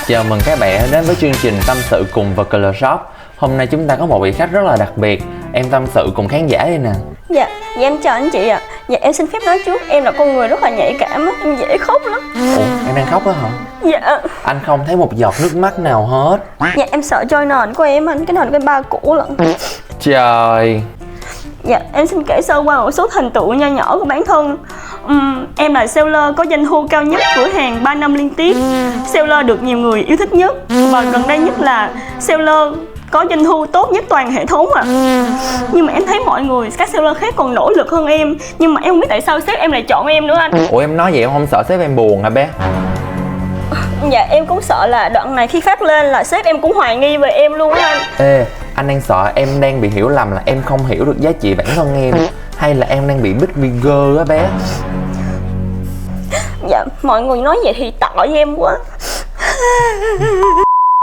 Chào mừng các bạn đến với chương trình Tâm sự cùng VKL Shop. Hôm nay chúng ta có một vị khách rất là đặc biệt. Em tâm sự cùng khán giả đây nè. Dạ em chào anh chị ạ. Dạ em xin phép nói trước, em là con người rất là nhạy cảm á, em dễ khóc lắm. Ủa, em đang khóc á hả? Dạ. Anh không thấy một giọt nước mắt nào hết. Dạ em sợ trôi nền của em anh, cái nền của em ba cũ lận. Trời. Dạ em xin kể sơ qua một số thành tựu nho nhỏ của bản thân. Em là seller có doanh thu cao nhất cửa hàng 3 năm liên tiếp, seller được nhiều người yêu thích nhất, và gần đây nhất là seller có doanh thu tốt nhất toàn hệ thống ạ. Nhưng mà em thấy mọi người, các seller khác còn nỗ lực hơn em, nhưng mà em không biết tại sao sếp em lại chọn em nữa anh. Ủa em nói vậy em không sợ sếp em buồn hả bé? Dạ em cũng sợ là đoạn này khi phát lên là sếp em cũng hoài nghi về em luôn á anh. Ê, anh đang sợ em đang bị hiểu lầm là em không hiểu được giá trị bản thân em, hay là em đang bị big bigger á bé? Dạ mọi người nói vậy thì tội em quá.